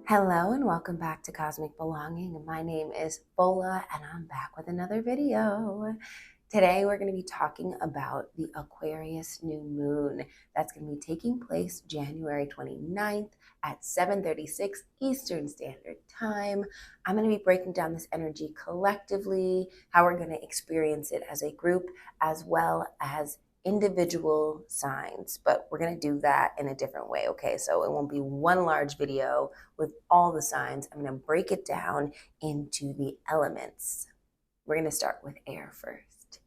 Hello and welcome back to Cosmic Belonging. My name is Bola and I'm back with another video. Today we're going to be talking about the Aquarius New Moon that's going to be taking place January 29th at 7:36 Eastern Standard Time. I'm going to be breaking down this energy collectively, how we're going to experience it as a group, as well as individual signs, but we're going to do that in a different way. Okay, so it won't be one large video with all the signs. I'm going to break it down into the elements. We're going to start with air first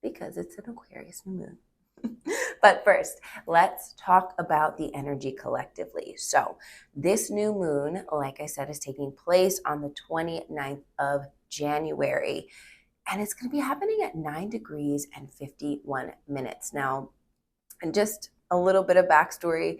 because it's an Aquarius new moon. But first, let's talk about the energy collectively. So this new moon, like I said, is taking place on the 29th of January. And it's going to be happening at 9 degrees and 51 minutes. Now, and just a little bit of backstory,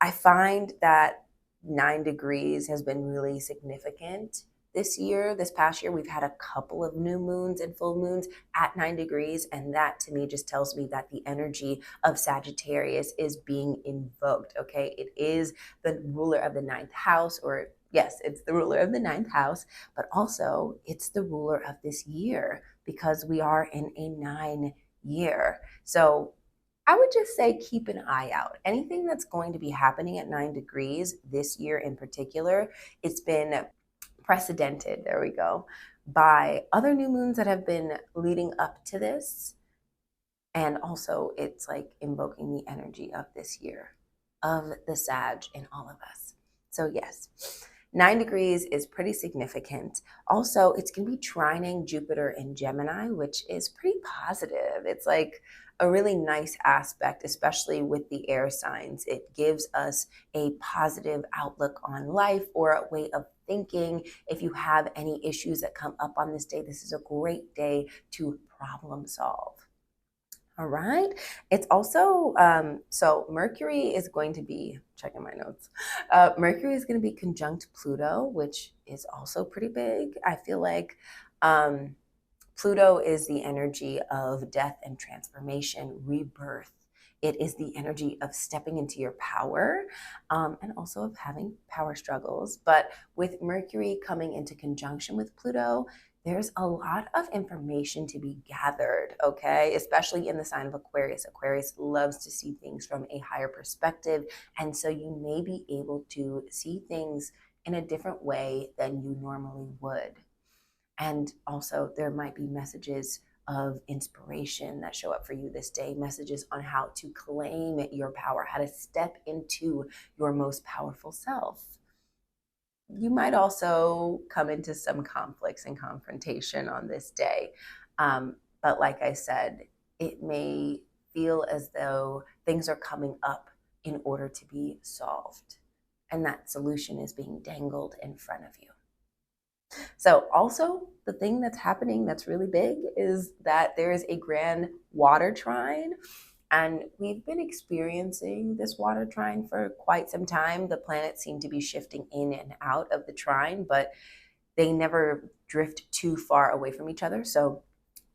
I find that 9 degrees has been really significant this year. This past year, we've had a couple of new moons and full moons at 9 degrees. And that to me just tells me that the energy of Sagittarius is being invoked. Okay, it is the ruler of the ninth house, or yes, it's the ruler of the ninth house, but also it's the ruler of this year because we are in a 9-year. So I would just say keep an eye out. Anything that's going to be happening at 9 degrees this year in particular, it's been precedented, there we go, by other new moons that have been leading up to this. And also it's like invoking the energy of this year, of the Sag in all of us. So yes, 9 degrees is pretty significant. Also, it's going to be trining Jupiter in Gemini, which is pretty positive. It's like a really nice aspect, especially with the air signs. It gives us a positive outlook on life or a way of thinking. If you have any issues that come up on this day, this is a great day to problem solve. All right. It's also, so Mercury is going to be, checking my notes, Mercury is going to be conjunct Pluto, which is also pretty big. I feel like Pluto is the energy of death and transformation, rebirth. It is the energy of stepping into your power and also of having power struggles. But with Mercury coming into conjunction with Pluto, there's a lot of information to be gathered, okay? Especially in the sign of Aquarius. Aquarius loves to see things from a higher perspective. And so you may be able to see things in a different way than you normally would. And also there might be messages of inspiration that show up for you this day, messages on how to claim your power, how to step into your most powerful self. You might also come into some conflicts and confrontation on this day. But like I said, it may feel as though things are coming up in order to be solved. And that solution is being dangled in front of you. So also the thing that's happening that's really big is that there is a grand water trine. And we've been experiencing this water trine for quite some time. The planets seem to be shifting in and out of the trine, but they never drift too far away from each other. So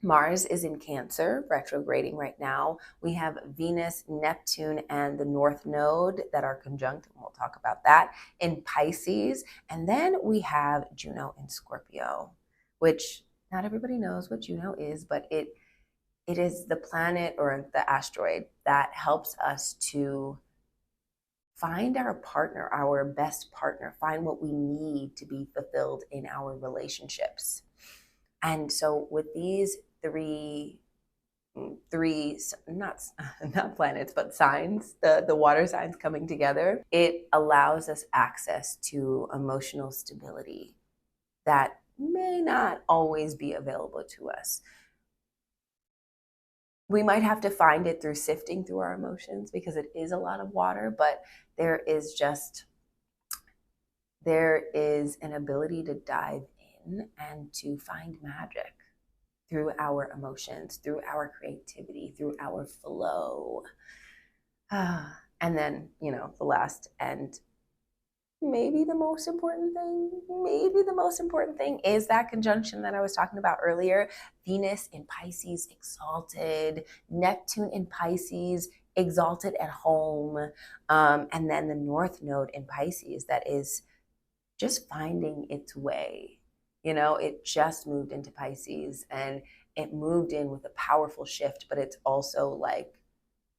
Mars is in Cancer, retrograding right now. We have Venus, Neptune, and the North Node that are conjunct, and we'll talk about that, in Pisces. And then we have Juno in Scorpio, which not everybody knows what Juno is, but it is the planet or the asteroid that helps us to find our partner, our best partner, find what we need to be fulfilled in our relationships. And so with these three not planets, but signs, the water signs coming together, it allows us access to emotional stability that may not always be available to us. We might have to find it through sifting through our emotions because it is a lot of water, but there is an ability to dive in and to find magic through our emotions, through our creativity, through our flow. And then, the last and maybe the most important thing is that conjunction that I was talking about earlier. Venus in Pisces exalted, Neptune in Pisces exalted at home, and then the North Node in Pisces that is just finding its way. You know, it just moved into Pisces and it moved in with a powerful shift, but it's also like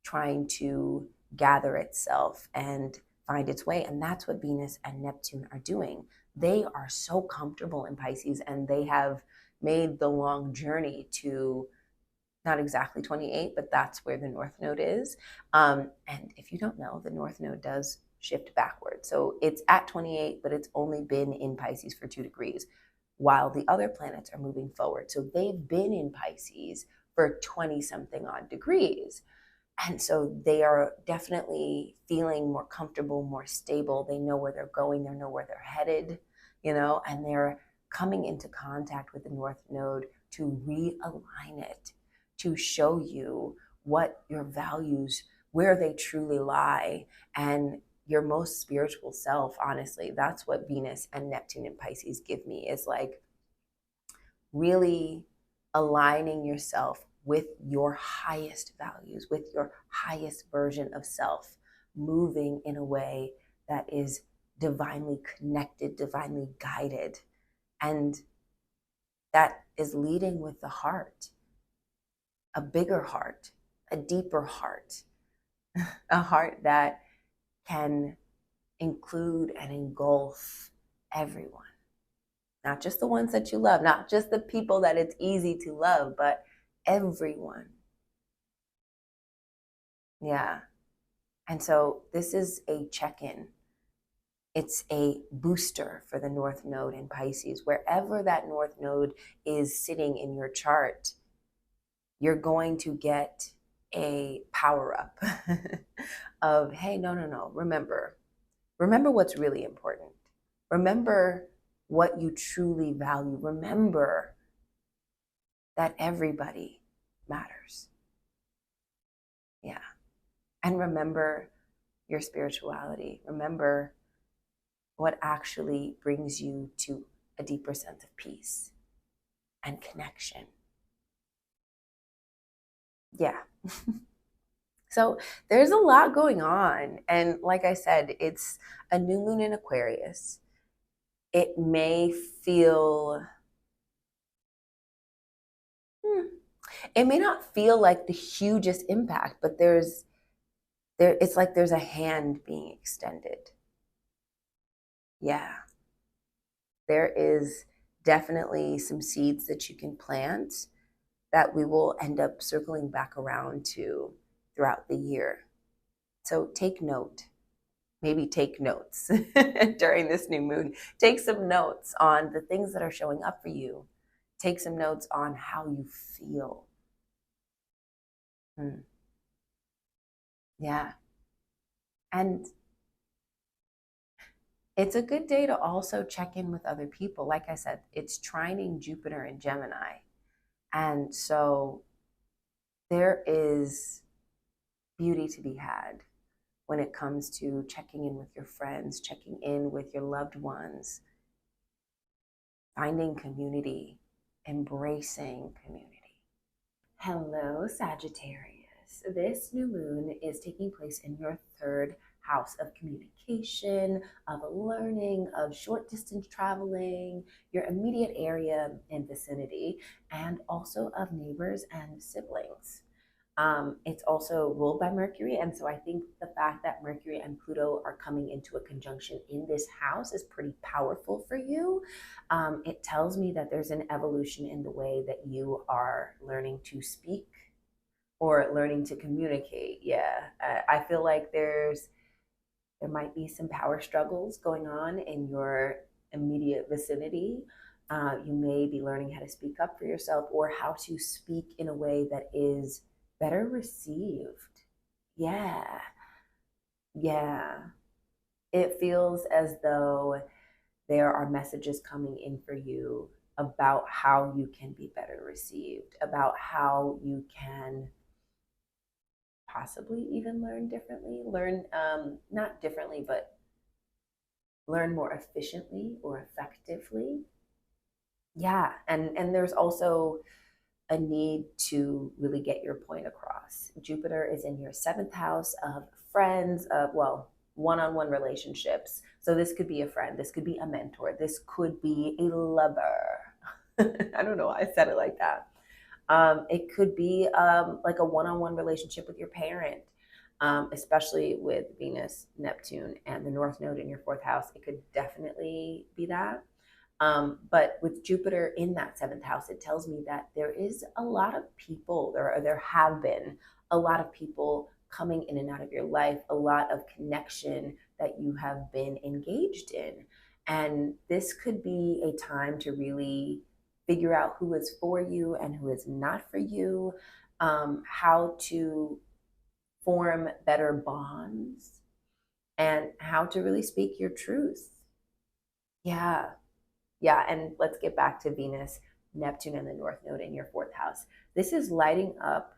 trying to gather itself and find its way. And that's what Venus and Neptune are doing. They are so comfortable in Pisces and they have made the long journey to not exactly 28, but that's where the North Node is. And if you don't know, the North Node does shift backwards. So it's at 28, but it's only been in Pisces for 2 degrees, while the other planets are moving forward. So they've been in Pisces for 20 something odd degrees. And so they are definitely feeling more comfortable, more stable. They know where they're going, they know where they're headed, you know, and they're coming into contact with the North Node to realign it, to show you what your values, where they truly lie, and your most spiritual self. Honestly, that's what Venus and Neptune and Pisces give me, is like really aligning yourself with your highest values, with your highest version of self, moving in a way that is divinely connected, divinely guided. And that is leading with the heart, a bigger heart, a deeper heart, a heart that can include and engulf everyone. Not just the ones that you love, not just the people that it's easy to love, but everyone. Yeah. And so this is a check-in. It's a booster for the North Node in Pisces. Wherever that North Node is sitting in your chart, you're going to get a power up of, hey, no. Remember what's really important. Remember what you truly value. Remember that everybody matters. Yeah. And remember your spirituality. Remember what actually brings you to a deeper sense of peace and connection. Yeah. So there's a lot going on. And like I said, it's a new moon in Aquarius. It may feel, it may not feel like the hugest impact, but it's like there's a hand being extended. Yeah. There is definitely some seeds that you can plant that we will end up circling back around to throughout the year. So take note. Maybe take notes during this new moon. Take some notes on the things that are showing up for you. Take some notes on how you feel. Yeah. And it's a good day to also check in with other people. Like I said, it's trining Jupiter in Gemini. And so there is beauty to be had when it comes to checking in with your friends, checking in with your loved ones, finding community, embracing community. Hello, Sagittarius. This new moon is taking place in your 3rd house of communication, of learning, of short distance traveling, your immediate area and vicinity, and also of neighbors and siblings. It's also ruled by Mercury. And so I think the fact that Mercury and Pluto are coming into a conjunction in this house is pretty powerful for you. It tells me that there's an evolution in the way that you are learning to speak or learning to communicate. Yeah, I feel like there might be some power struggles going on in your immediate vicinity. You may be learning how to speak up for yourself or how to speak in a way that is better received. Yeah. It feels as though there are messages coming in for you about how you can be better received, about how you can possibly even learn differently, not differently, but learn more efficiently or effectively. Yeah. And there's also a need to really get your point across. Jupiter is in your 7th house of friends, one-on-one relationships. So this could be a friend, this could be a mentor, this could be a lover. I don't know why I said it like that. It could be like a one-on-one relationship with your parent, especially with Venus, Neptune, and the North Node in your fourth house. It could definitely be that. But with Jupiter in that seventh house, it tells me that there is a lot of people, there have been a lot of people coming in and out of your life, a lot of connection that you have been engaged in. And this could be a time to really figure out who is for you and who is not for you, how to form better bonds, and how to really speak your truth. Yeah. Yeah, and let's get back to Venus, Neptune, and the North Node in your fourth house. This is lighting up,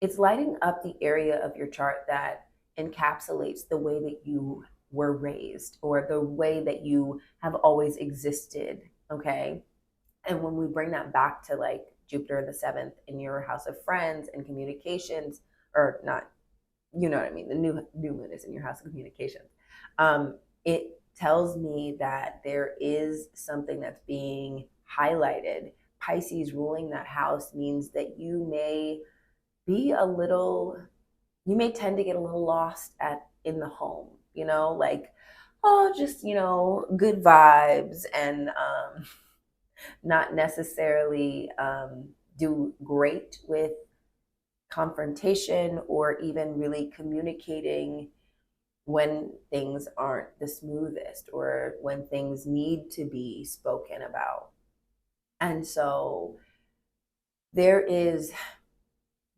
it's lighting up the area of your chart that encapsulates the way that you were raised or the way that you have always existed. Okay. And when we bring that back to like Jupiter in the seventh in your house of friends and communications, or not, you know what I mean? The new moon is in your house of communications. It tells me that there is something that's being highlighted. Pisces ruling that house means that you may be a little, you may tend to get a little lost in the home, you know, like, oh, just, you know, good vibes, and not necessarily do great with confrontation or even really communicating when things aren't the smoothest or when things need to be spoken about. And so there is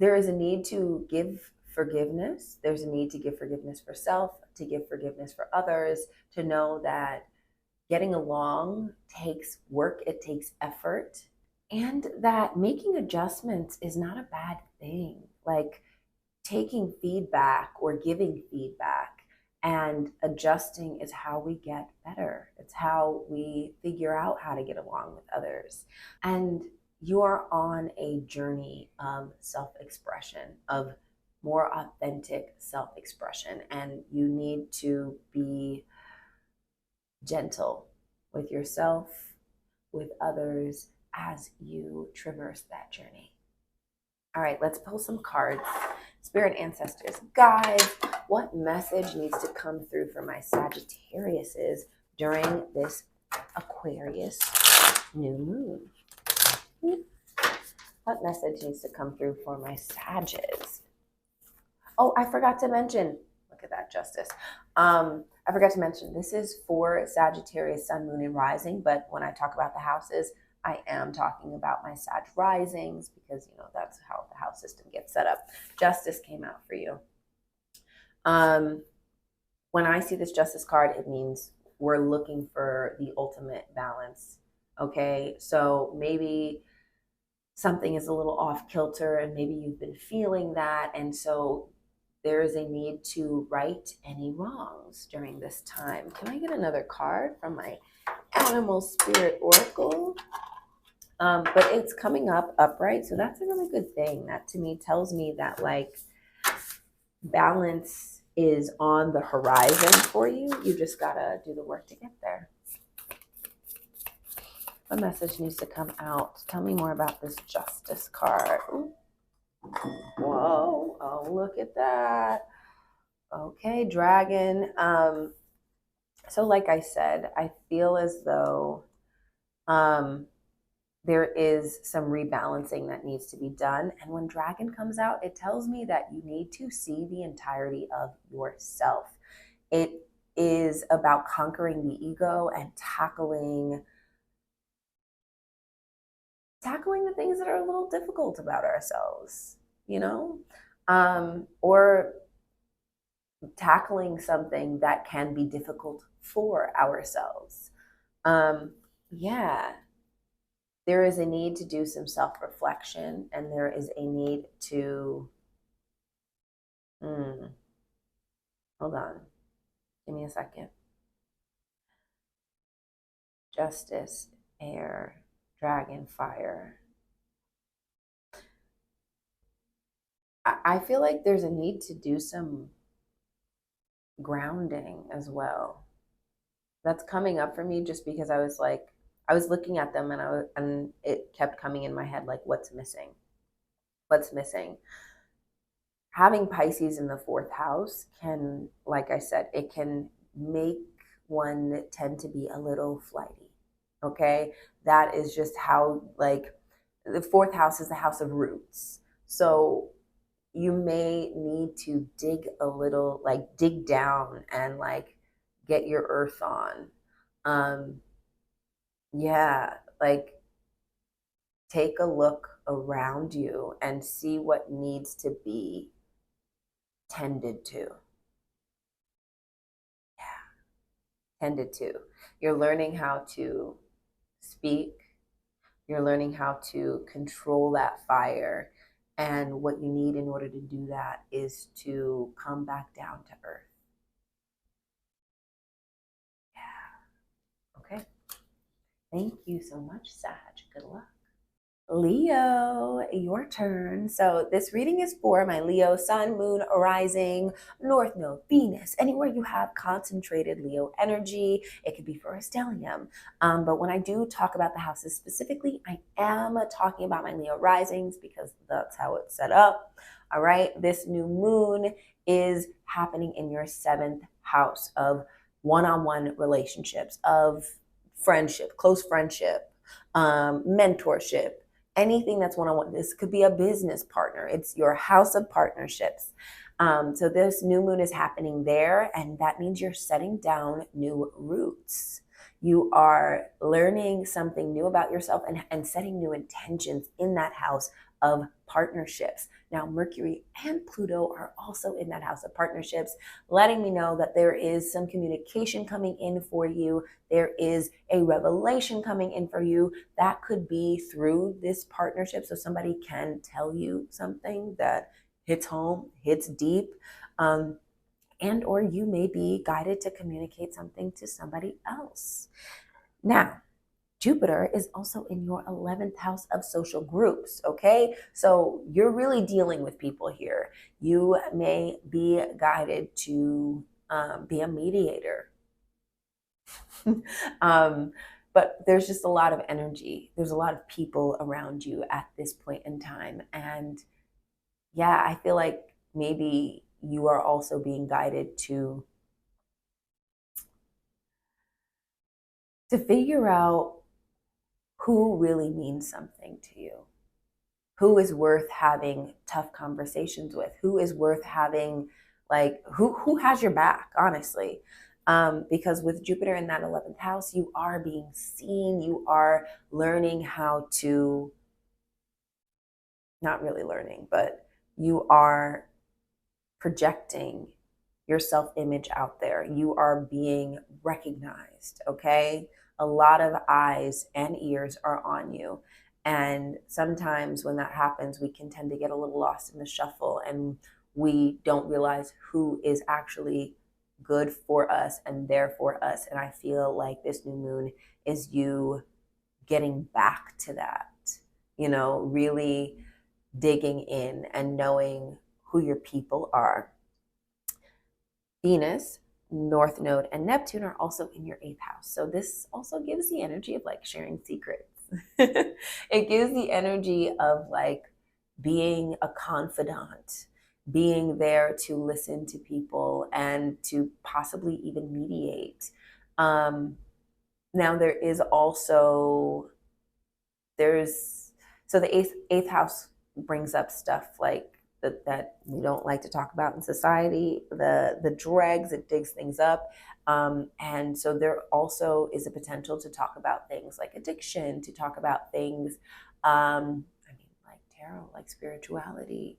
a need to give forgiveness. There's a need to give forgiveness for self, to give forgiveness for others, to know that getting along takes work, it takes effort, and that making adjustments is not a bad thing. Like taking feedback or giving feedback and adjusting is how we get better. It's how we figure out how to get along with others. And you're on a journey of self-expression, of more authentic self-expression, and you need to be gentle with yourself, with others as you traverse that journey. All right, let's pull some cards. Spirit ancestors, guys, what message needs to come through for my Sagittariuses during this Aquarius new moon? What message needs to come through for my Sages? Oh, I forgot to mention, look at that, Justice. I forgot to mention, this is for Sagittarius, Sun, Moon, and Rising, but when I talk about the houses, I am talking about my Sag risings because, you know, that's how the house system gets set up. Justice came out for you. When I see this Justice card, it means we're looking for the ultimate balance. Okay, so maybe something is a little off kilter and maybe you've been feeling that. And so there is a need to right any wrongs during this time. Can I get another card from my Animal Spirit Oracle? But it's coming up upright, so that's a really good thing. That to me tells me that like balance is on the horizon for you. You just gotta do the work to get there. What message needs to come out? Tell me more about this Justice card. Ooh. Whoa, oh, look at that. Okay, Dragon. So like I said, I feel as though there is some rebalancing that needs to be done. And when Dragon comes out, it tells me that you need to see the entirety of yourself. It is about conquering the ego and tackling the things that are a little difficult about ourselves, you know, or tackling something that can be difficult for ourselves. Yeah. There is a need to do some self-reflection, and there is a need to, hold on, give me a second. Justice, air, dragon, fire. I feel like there's a need to do some grounding as well. That's coming up for me just because I was looking at them and it kept coming in my head like, what's missing? What's missing? Having Pisces in the fourth house can, like I said, it can make one tend to be a little flighty. Okay. That is just how, like, the fourth house is the house of roots. So you may need to dig a little, like dig down and like get your earth on. Yeah, like take a look around you and see what needs to be tended to. Yeah, tended to. You're learning how to speak. You're learning how to control that fire. And what you need in order to do that is to come back down to earth. Yeah. Okay. Thank you so much, Sag. Good luck. Leo, your turn. So this reading is for my Leo sun, moon, rising, north node, Venus, anywhere you have concentrated Leo energy. It could be for a stellium. But when I do talk about the houses specifically, I am talking about my Leo risings because that's how it's set up. All right. This new moon is happening in your seventh house of one-on-one relationships, of friendship, close friendship, mentorship, anything that's one-on-one. This could be a business partner. It's your house of partnerships. So this new moon is happening there, and that means you're setting down new roots. You are learning something new about yourself and setting new intentions in that house of partnerships. Now, Mercury and Pluto are also in that house of partnerships, letting me know that there is some communication coming in for you. There is a revelation coming in for you. That could be through this partnership. So somebody can tell you something that hits home, hits deep, and or you may be guided to communicate something to somebody else. Now, Jupiter is also in your 11th house of social groups, okay? So you're really dealing with people here. You may be guided to be a mediator. But there's just a lot of energy. There's a lot of people around you at this point in time. And yeah, I feel like maybe you are also being guided to figure out who really means something to you, who is worth having tough conversations with, who is worth having, like, who has your back, honestly. Because with Jupiter in that 11th house, you are being seen, you are learning how to, not really learning, but you are projecting your self-image out there. You are being recognized, okay? A lot of eyes and ears are on you. And sometimes when that happens, we can tend to get a little lost in the shuffle and we don't realize who is actually good for us and there for us. And I feel like this new moon is you getting back to that, you know, really digging in and knowing who your people are. Venus, North Node, and Neptune are also in your 8th house. So this also gives the energy of like sharing secrets. It gives the energy of like being a confidant, being there to listen to people and to possibly even mediate. Now there is also, so the eighth house brings up stuff like that we don't like to talk about in society, the dregs, it digs things up. And so there also is a potential to talk about things like addiction, to talk about things, like tarot, like spirituality.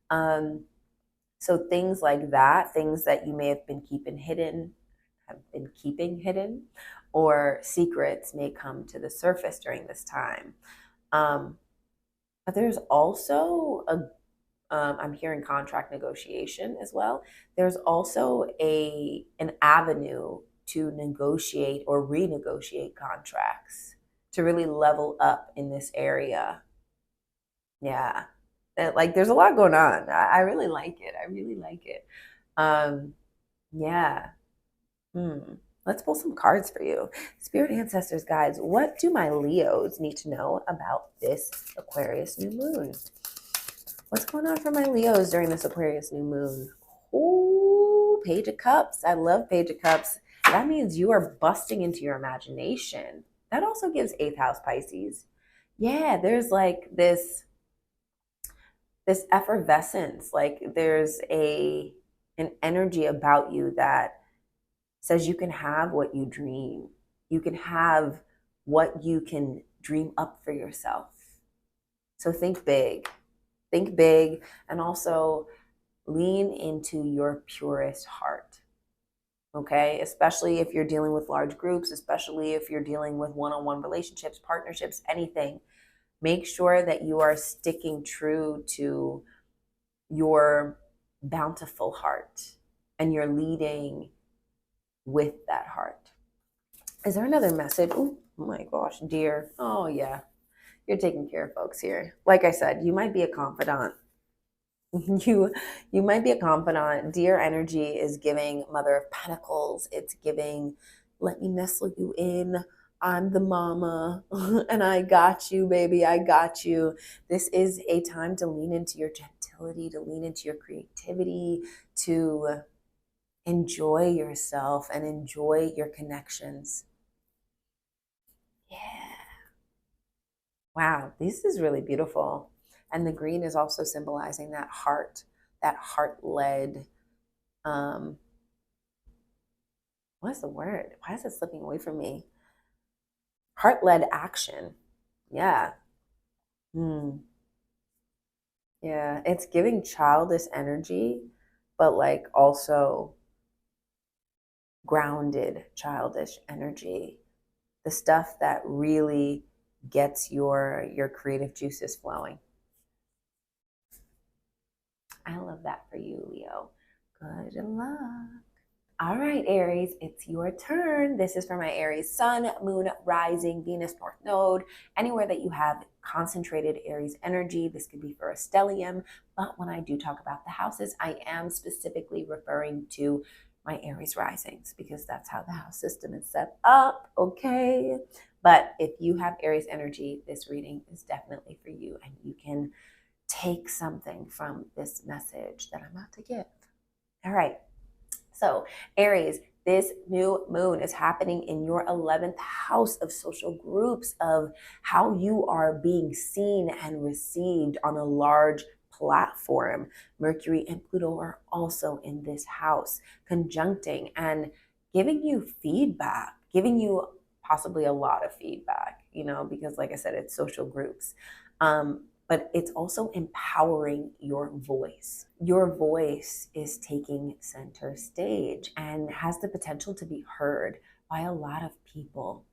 So things like that, things that you may have been keeping hidden, or secrets may come to the surface during this time. But there's also I'm hearing contract negotiation as well. There's also an avenue to negotiate or renegotiate contracts to really level up in this area. Yeah. Like there's a lot going on. I really like it. I really like it. Yeah. Let's pull some cards for you. Spirit ancestors, guides, what do my Leos need to know about this Aquarius new moon? What's going on for my Leos during this Aquarius new moon? Oh, Page of Cups. I love Page of Cups. That means you are busting into your imagination. That also gives 8th house Pisces. Yeah, there's like this effervescence, like there's an energy about you that says you can have what you dream. You can have what you can dream up for yourself. So think big. Think big, and also lean into your purest heart. Okay? Especially if you're dealing with large groups, especially if you're dealing with one-on-one relationships, partnerships, anything. Make sure that you are sticking true to your bountiful heart and you're leading with that heart. Is there another message? Oh my gosh, dear. Oh yeah. You're taking care of folks here. Like I said, you might be a confidant. You might be a confidant. Dear energy is giving Mother of Pentacles. It's giving, let me nestle you in. I'm the mama and I got you, baby. I got you. This is a time to lean into your gentility, to lean into your creativity, to enjoy yourself and enjoy your connections. Yeah. Wow, this is really beautiful. And the green is also symbolizing that heart-led, um, what's the word? Why is it slipping away from me? Heart-led action. Yeah. Hmm. Yeah, it's giving childish energy, but like also grounded childish energy. The stuff that really gets your creative juices flowing. I love that for you, Leo. Good luck. All right, Aries, it's your turn. This is for my Aries Sun, Moon, Rising, Venus, North Node, anywhere that you have concentrated Aries energy. This could be for a stellium, but when I do talk about the houses, I am specifically referring to my Aries risings because that's how the house system is set up, okay? But if you have Aries energy, this reading is definitely for you, and you can take something from this message that I'm about to give. All right. So, Aries, this new moon is happening in your 11th house of social groups, of how you are being seen and received on a large platform. Mercury and Pluto are also in this house, conjuncting and giving you feedback, giving you possibly a lot of feedback, because like I said, it's social groups. But it's also empowering your voice. Your voice is taking center stage and has the potential to be heard by a lot of people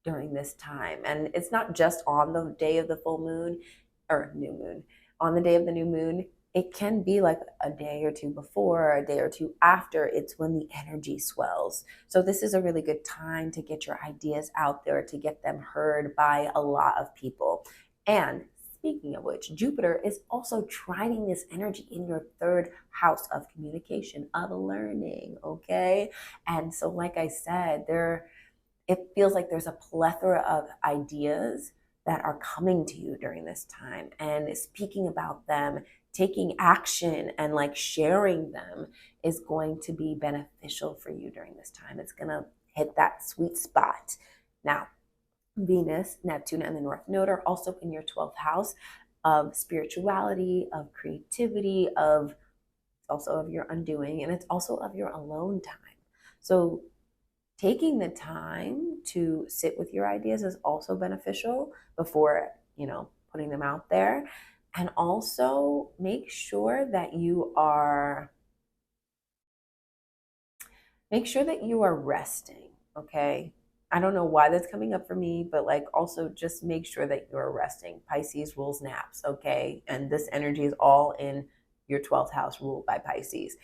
during this time. And it's not just on the day of the full moon or new moon, on the day of the new moon. It can be like a day or two before, or a day or two after. It's when the energy swells. So this is a really good time to get your ideas out there, to get them heard by a lot of people. And speaking of which, Jupiter is also trining this energy in your 3rd house of communication, of learning, okay? And so, like I said, it feels like there's a plethora of ideas that are coming to you during this time, and speaking about them, taking action, and like sharing them is going to be beneficial for you during this time. It's going to hit that sweet spot. Now, Venus, Neptune, and the North Node are also in your 12th house of spirituality, of creativity, of also of your undoing, and it's also of your alone time. So taking the time to sit with your ideas is also beneficial before, putting them out there. And also make sure that you are resting, okay? I don't know why that's coming up for me, but like also just make sure that you're resting. Pisces rules naps, okay? And this energy is all in your 12th house ruled by Pisces.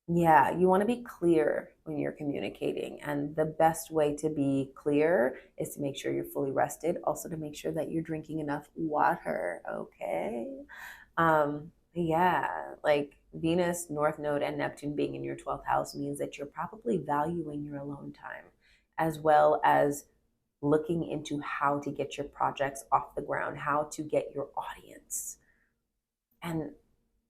Yeah, you want to be clear when you're communicating. And the best way to be clear is to make sure you're fully rested. Also to make sure that you're drinking enough water, okay? Yeah, like Venus, North Node, and Neptune being in your 12th house means that you're probably valuing your alone time, as well as looking into how to get your projects off the ground, how to get your audience. And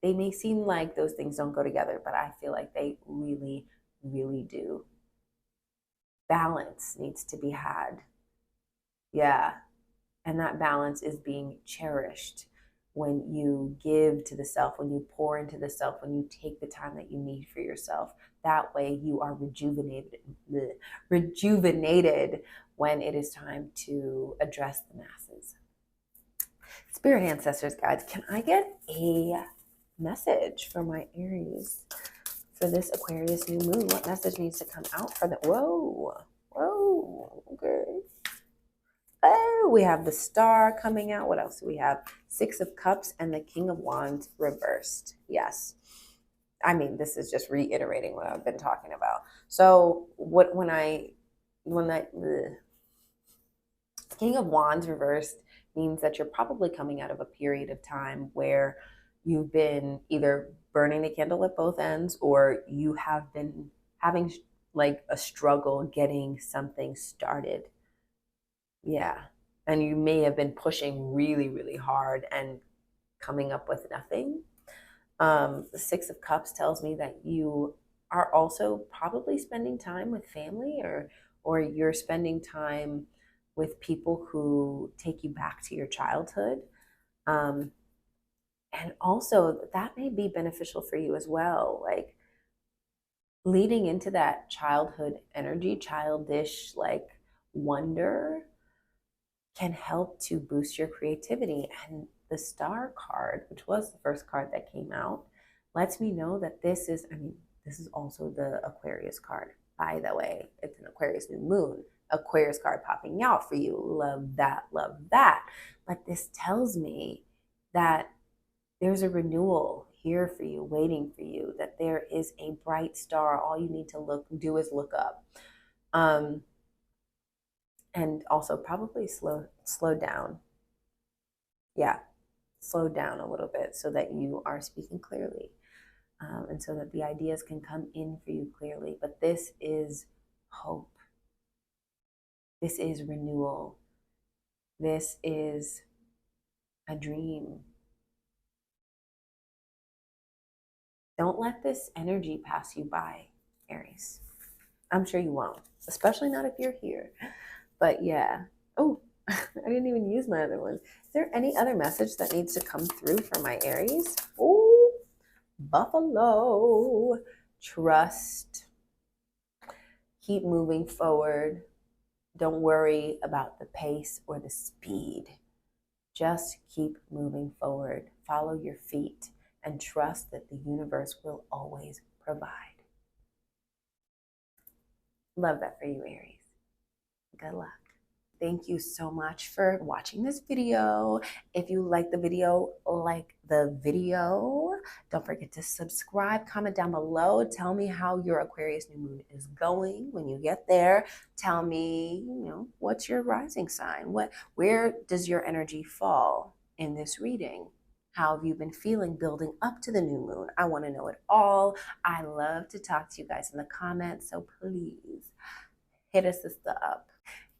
they may seem like those things don't go together, but I feel like they really, really do. Balance needs to be had. Yeah. And that balance is being cherished when you give to the self, when you pour into the self, when you take the time that you need for yourself. That way you are rejuvenated when it is time to address the masses. Spirit ancestors, guides, can I get a message for my Aries for this Aquarius new moon? What message needs to come out for them? Whoa, okay. Oh, we have the Star coming out. What else do we have? Six of Cups and the King of Wands reversed. Yes. I mean, this is just reiterating what I've been talking about. So when the King of Wands reversed means that you're probably coming out of a period of time where you've been either burning the candle at both ends, or you have been having like a struggle getting something started. Yeah. And you may have been pushing really, really hard and coming up with nothing. The Six of Cups tells me that you are also probably spending time with family, or you're spending time with people who take you back to your childhood. And also that may be beneficial for you as well. Like leading into that childhood energy, childish like wonder, can help to boost your creativity. And the Star card, which was the first card that came out, lets me know that this is also the Aquarius card, by the way. It's an Aquarius new moon. Aquarius card popping out for you. Love that, love that. But this tells me that there's a renewal here for you, waiting for you, that there is a bright star. All you need to do is look up. And also probably slow down. Yeah, slow down a little bit so that you are speaking clearly, and so that the ideas can come in for you clearly. But this is hope. This is renewal. This is a dream. Don't let this energy pass you by, Aries. I'm sure you won't, especially not if you're here. But yeah. Oh, I didn't even use my other one. Is there any other message that needs to come through for my Aries? Oh, Buffalo. Trust. Keep moving forward. Don't worry about the pace or the speed. Just keep moving forward. Follow your feet and trust that the universe will always provide. Love that for you, Aries. Good luck. Thank you so much for watching this video. If you like the video, don't forget to subscribe, comment down below. Tell me how your Aquarius new moon is going when you get there. Tell me, what's your rising sign? Where does your energy fall in this reading? How have you been feeling building up to the new moon? I want to know it all. I love to talk to you guys in the comments, so please hit a sister up.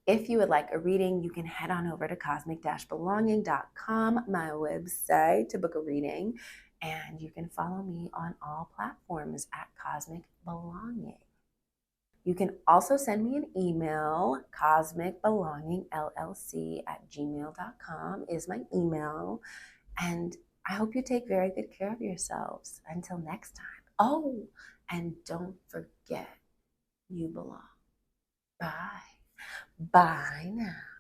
If you would like a reading, you can head on over to cosmic-belonging.com, my website, to book a reading. And you can follow me on all platforms at Cosmic Belonging. You can also send me an email. cosmicbelongingllc@gmail.com is my email. And I hope you take very good care of yourselves. Until next time. Oh, and don't forget, you belong. Bye. Bye now.